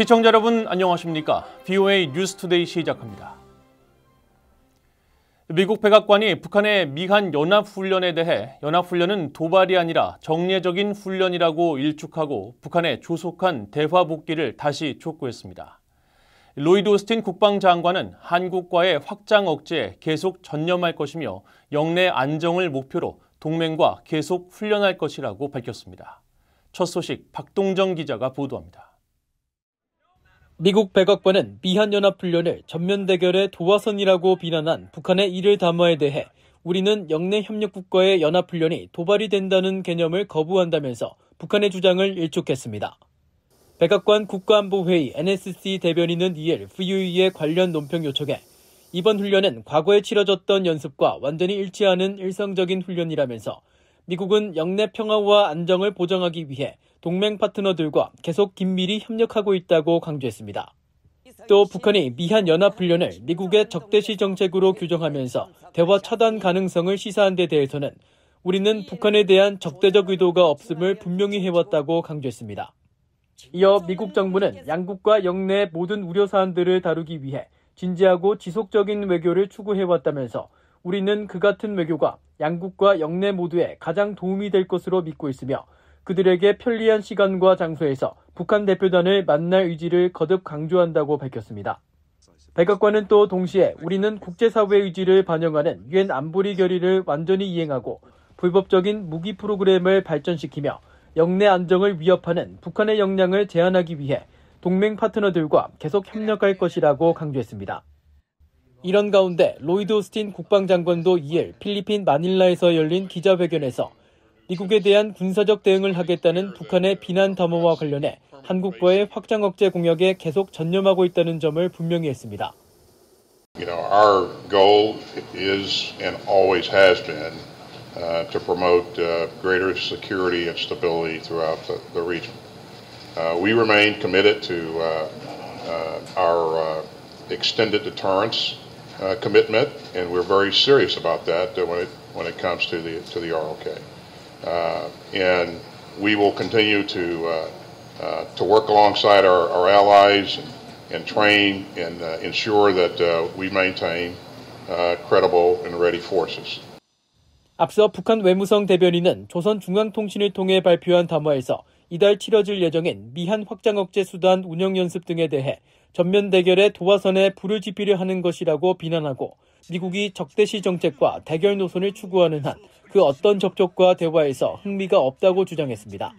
시청자 여러분 안녕하십니까? VOA 뉴스투데이 시작합니다. 미국 백악관이 북한의 미한 연합훈련에 대해 연합훈련은 도발이 아니라 정례적인 훈련이라고 일축하고 북한의 조속한 대화 복귀를 다시 촉구했습니다. 로이드 오스틴 국방장관은 한국과의 확장 억제에 계속 전념할 것이며 영내 안정을 목표로 동맹과 계속 훈련할 것이라고 밝혔습니다. 첫 소식 박동정 기자가 보도합니다. 미국 백악관은 미한연합훈련을 전면 대결의 도화선이라고 비난한 북한의 이를 담화에 대해 우리는 영내 협력국과의 연합훈련이 도발이 된다는 개념을 거부한다면서 북한의 주장을 일축했습니다. 백악관 국가안보회의 NSC 대변인은 이일 VOE의 관련 논평 요청에 이번 훈련은 과거에 치러졌던 연습과 완전히 일치하는 일성적인 훈련이라면서 미국은 영내 평화와 안정을 보장하기 위해 동맹 파트너들과 계속 긴밀히 협력하고 있다고 강조했습니다. 또 북한이 미한 연합훈련을 미국의 적대시 정책으로 규정하면서 대화 차단 가능성을 시사한 데 대해서는 우리는 북한에 대한 적대적 의도가 없음을 분명히 해왔다고 강조했습니다. 이어 미국 정부는 양국과 영내의 모든 우려 사안들을 다루기 위해 진지하고 지속적인 외교를 추구해왔다면서 우리는 그 같은 외교가 양국과 영내 모두에 가장 도움이 될 것으로 믿고 있으며 그들에게 편리한 시간과 장소에서 북한 대표단을 만날 의지를 거듭 강조한다고 밝혔습니다. 백악관은 또 동시에 우리는 국제사회의 의지를 반영하는 유엔 안보리 결의를 완전히 이행하고 불법적인 무기 프로그램을 발전시키며 영내 안정을 위협하는 북한의 역량을 제한하기 위해 동맹 파트너들과 계속 협력할 것이라고 강조했습니다. 이런 가운데 로이드 오스틴 국방장관도 2일 필리핀 마닐라에서 열린 기자회견에서 미국에 대한 군사적 대응을 하겠다는 북한의 비난 담화와 관련해 한국과의 확장 억제 공약에 계속 전념하고 있다는 점을 분명히 했습니다. Our goal is and always has been to promote greater security and stability throughout the region. We remain committed to our extended deterrence commitment, and we're very serious about that when it comes to the ROK. And we will continue to work alongside our allies and train and ensure that we maintain credible and ready forces. 앞서 북한 외무성 대변인은 조선중앙통신을 통해 발표한 담화에서 이달 치러질 예정인 미한 확장 억제 수단 운영 연습 등에 대해 전면 대결의 도화선에 불을 지피려 하는 것이라고 비난하고 미국이 적대시 정책과 대결 노선을 추구하는 한 그 어떤 접촉과 대화에서 흥미가 없다고 주장했습니다.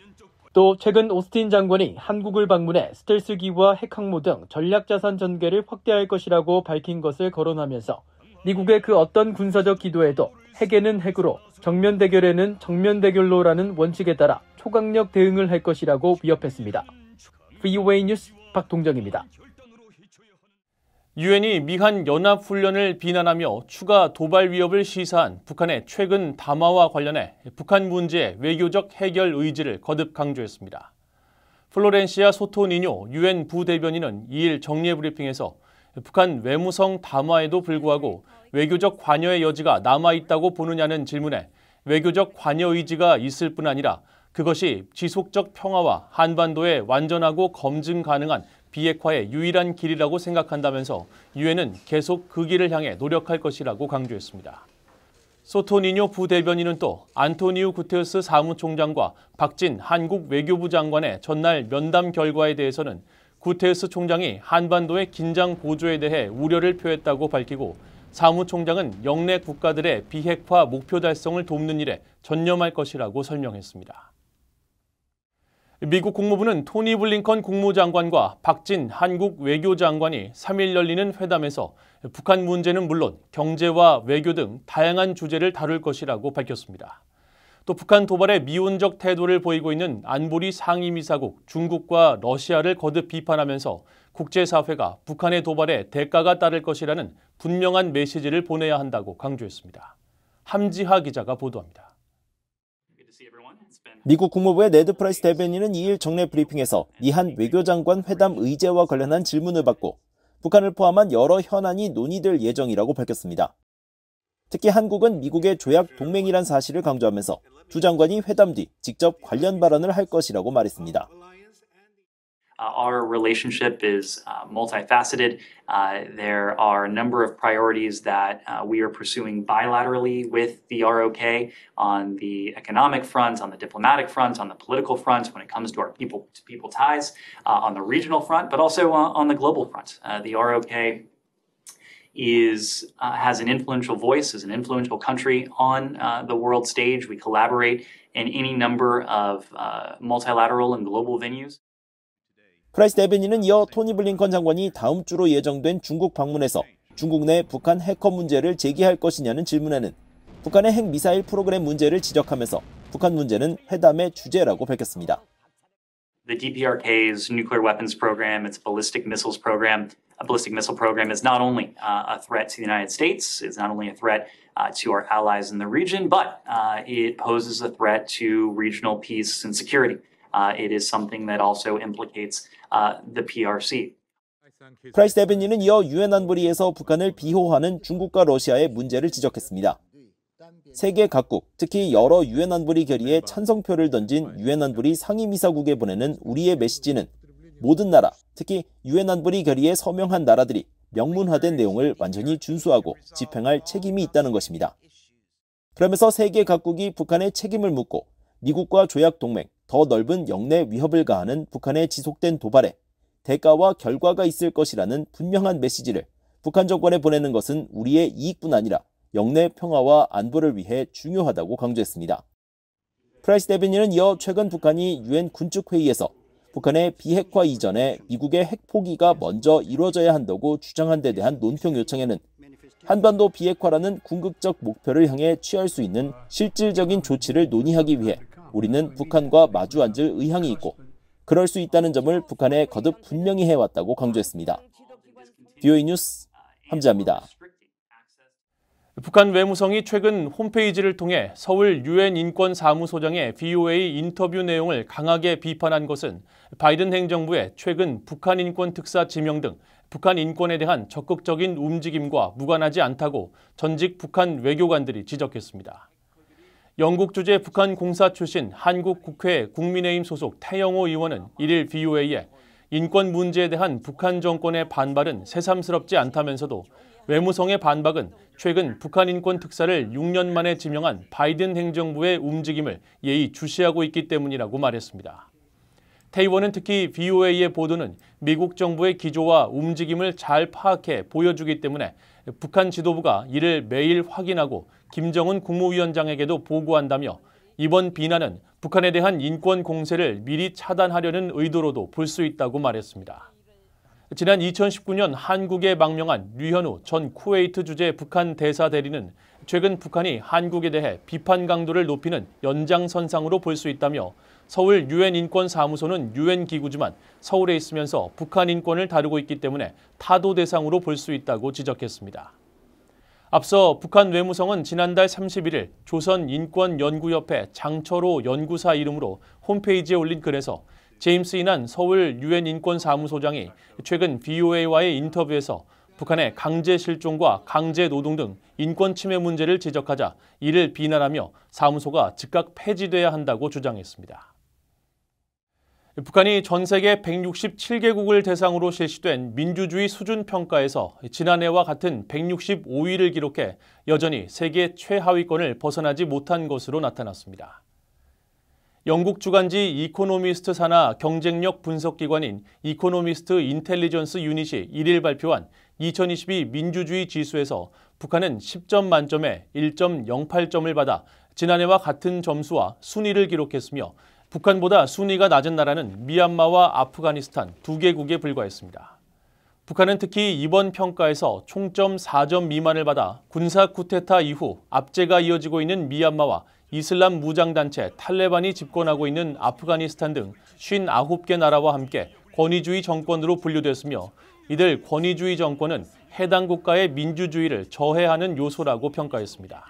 또 최근 오스틴 장관이 한국을 방문해 스텔스기와 핵항모 등 전략자산 전개를 확대할 것이라고 밝힌 것을 거론하면서 미국의 그 어떤 군사적 기도에도 핵에는 핵으로, 정면 대결에는 정면 대결로라는 원칙에 따라 초강력 대응을 할 것이라고 위협했습니다. VOA 뉴스 박동정입니다. 유엔이 미한 연합훈련을 비난하며 추가 도발 위협을 시사한 북한의 최근 담화와 관련해 북한 문제의 외교적 해결 의지를 거듭 강조했습니다. 플로렌시아 소토니뇨 유엔 부대변인은 2일 정례 브리핑에서 북한 외무성 담화에도 불구하고 외교적 관여의 여지가 남아있다고 보느냐는 질문에 외교적 관여 의지가 있을 뿐 아니라 그것이 지속적 평화와 한반도의 완전하고 검증 가능한 비핵화의 유일한 길이라고 생각한다면서 유엔은 계속 그 길을 향해 노력할 것이라고 강조했습니다. 소토니뇨 부대변인은 또 안토니우 구테르스 사무총장과 박진 한국 외교부 장관의 전날 면담 결과에 대해서는 구테르스 총장이 한반도의 긴장 고조에 대해 우려를 표했다고 밝히고 사무총장은 영내 국가들의 비핵화 목표 달성을 돕는 일에 전념할 것이라고 설명했습니다. 미국 국무부는 토니 블링컨 국무장관과 박진 한국 외교장관이 3일 열리는 회담에서 북한 문제는 물론 경제와 외교 등 다양한 주제를 다룰 것이라고 밝혔습니다. 또 북한 도발에 미온적 태도를 보이고 있는 안보리 상임이사국 중국과 러시아를 거듭 비판하면서 국제사회가 북한의 도발에 대가가 따를 것이라는 분명한 메시지를 보내야 한다고 강조했습니다. 함지하 기자가 보도합니다. 미국 국무부의 네드 프라이스 대변인은 2일 정례 브리핑에서 미한 외교장관 회담 의제와 관련한 질문을 받고 북한을 포함한 여러 현안이 논의될 예정이라고 밝혔습니다. 특히 한국은 미국의 조약 동맹이란 사실을 강조하면서 두 장관이 회담 뒤 직접 관련 발언을 할 것이라고 말했습니다. Our relationship is multifaceted. There are a number of priorities that we are pursuing bilaterally with the ROK on the economic front, on the diplomatic front, on the political front, when it comes to our people-to-people ties, on the regional front, but also on the global front. The ROK has an influential voice, is an influential country on the world stage. We collaborate in any number of multilateral and global venues. 프라이스 대변인은 이어 토니 블링컨 장관이 다음 주로 예정된 중국 방문에서 중국 내 북한 해커 문제를 제기할 것이냐는 질문에는 북한의 핵미사일 프로그램 문제를 지적하면서 북한 문제는 회담의 주제라고 밝혔습니다. The DPRK's nuclear weapons program, its ballistic missiles program, a ballistic missile program is not only a threat to the United States, it's not only a threat to our allies in the region, but it poses a threat to regional peace and security. It is something that also implicates the PRC. 프라이스 대변인은 이어 유엔 안보리에서 북한을 비호하는 중국과 러시아의 문제를 지적했습니다. 세계 각국, 특히 여러 유엔 안보리 결의에 찬성표를 던진 유엔 안보리 상임이사국에 보내는 우리의 메시지는 모든 나라, 특히 유엔 안보리 결의에 서명한 나라들이 명문화된 내용을 완전히 준수하고 집행할 책임이 있다는 것입니다. 그러면서 세계 각국이 북한의 책임을 묻고 미국과 조약 동맹, 더 넓은 영내 위협을 가하는 북한의 지속된 도발에 대가와 결과가 있을 것이라는 분명한 메시지를 북한 정권에 보내는 것은 우리의 이익뿐 아니라 영내 평화와 안보를 위해 중요하다고 강조했습니다. 프라이스 대변인은 이어 최근 북한이 유엔 군축회의에서 북한의 비핵화 이전에 미국의 핵 포기가 먼저 이루어져야 한다고 주장한 데 대한 논평 요청에는 한반도 비핵화라는 궁극적 목표를 향해 취할 수 있는 실질적인 조치를 논의하기 위해 우리는 북한과 마주 앉을 의향이 있고 그럴 수 있다는 점을 북한에 거듭 분명히 해왔다고 강조했습니다. VOA 뉴스 함지아입니다. 북한 외무성이 최근 홈페이지를 통해 서울 유엔 인권사무소장의 VOA 인터뷰 내용을 강하게 비판한 것은 바이든 행정부의 최근 북한 인권 특사 지명 등 북한 인권에 대한 적극적인 움직임과 무관하지 않다고 전직 북한 외교관들이 지적했습니다. 영국 주재 북한 공사 출신 한국 국회 국민의힘 소속 태영호 의원은 1일 VOA에 인권 문제에 대한 북한 정권의 반발은 새삼스럽지 않다면서도 외무성의 반박은 최근 북한 인권 특사를 6년 만에 지명한 바이든 행정부의 움직임을 예의주시하고 있기 때문이라고 말했습니다. 태 의원은 특히 VOA의 보도는 미국 정부의 기조와 움직임을 잘 파악해 보여주기 때문에 북한 지도부가 이를 매일 확인하고 김정은 국무위원장에게도 보고한다며 이번 비난은 북한에 대한 인권 공세를 미리 차단하려는 의도로도 볼 수 있다고 말했습니다. 지난 2019년 한국에 망명한 류현우 전 쿠웨이트 주재 북한 대사 대리는 최근 북한이 한국에 대해 비판 강도를 높이는 연장선상으로 볼 수 있다며 서울 유엔 인권사무소는 유엔 기구지만 서울에 있으면서 북한 인권을 다루고 있기 때문에 타도 대상으로 볼 수 있다고 지적했습니다. 앞서 북한 외무성은 지난달 31일 조선인권연구협회 장철호 연구사 이름으로 홈페이지에 올린 글에서 제임스 이난 서울 유엔 인권사무소장이 최근 VOA와의 인터뷰에서 북한의 강제 실종과 강제 노동 등 인권 침해 문제를 지적하자 이를 비난하며 사무소가 즉각 폐지돼야 한다고 주장했습니다. 북한이 전 세계 167개국을 대상으로 실시된 민주주의 수준 평가에서 지난해와 같은 165위를 기록해 여전히 세계 최하위권을 벗어나지 못한 것으로 나타났습니다. 영국 주간지 이코노미스트 산하 경쟁력 분석기관인 이코노미스트 인텔리전스 유닛이 1일 발표한 2022 민주주의 지수에서 북한은 10점 만점에 1.08점을 받아 지난해와 같은 점수와 순위를 기록했으며 북한보다 순위가 낮은 나라는 미얀마와 아프가니스탄 두 개국에 불과했습니다. 북한은 특히 이번 평가에서 총점 4점 미만을 받아 군사 쿠데타 이후 압제가 이어지고 있는 미얀마와 이슬람 무장단체 탈레반이 집권하고 있는 아프가니스탄 등 59개 나라와 함께 권위주의 정권으로 분류됐으며 이들 권위주의 정권은 해당 국가의 민주주의를 저해하는 요소라고 평가했습니다.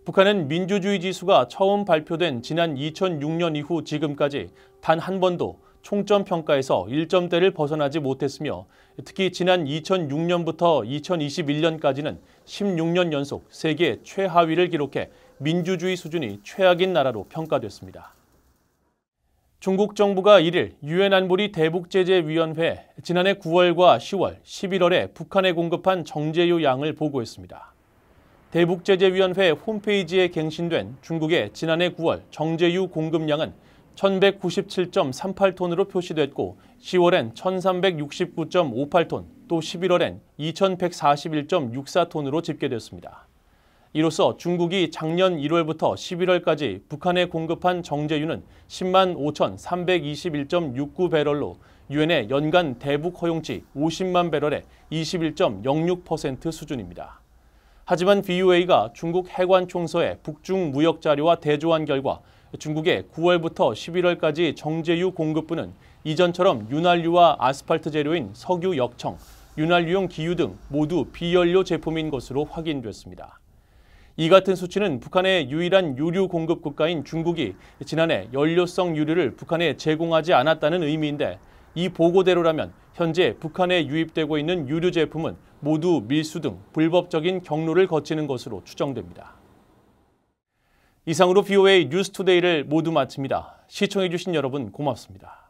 북한은 민주주의 지수가 처음 발표된 지난 2006년 이후 지금까지 단 한 번도 총점 평가에서 1점대를 벗어나지 못했으며 특히 지난 2006년부터 2021년까지는 16년 연속 세계 최하위를 기록해 민주주의 수준이 최악인 나라로 평가됐습니다. 중국 정부가 1일 유엔 안보리 대북제재위원회에 지난해 9월과 10월, 11월에 북한에 공급한 정제유 양을 보고했습니다. 대북제재위원회 홈페이지에 갱신된 중국의 지난해 9월 정제유 공급량은 1,197.38톤으로 표시됐고 10월엔 1,369.58톤, 또 11월엔 2,141.64톤으로 집계됐습니다. 이로써 중국이 작년 1월부터 11월까지 북한에 공급한 정제유는 10만 5,321.69배럴로 유엔의 연간 대북 허용치 50만 배럴의 21.06% 수준입니다. 하지만 VOA가 중국 해관총서의 북중 무역 자료와 대조한 결과 중국의 9월부터 11월까지 정제유 공급분은 이전처럼 윤활유와 아스팔트 재료인 석유 역청, 윤활유용 기유 등 모두 비연료 제품인 것으로 확인됐습니다. 이 같은 수치는 북한의 유일한 유류 공급 국가인 중국이 지난해 연료성 유류를 북한에 제공하지 않았다는 의미인데, 이 보고대로라면 현재 북한에 유입되고 있는 유류 제품은 모두 밀수 등 불법적인 경로를 거치는 것으로 추정됩니다. 이상으로 VOA 뉴스투데이를 모두 마칩니다. 시청해주신 여러분 고맙습니다.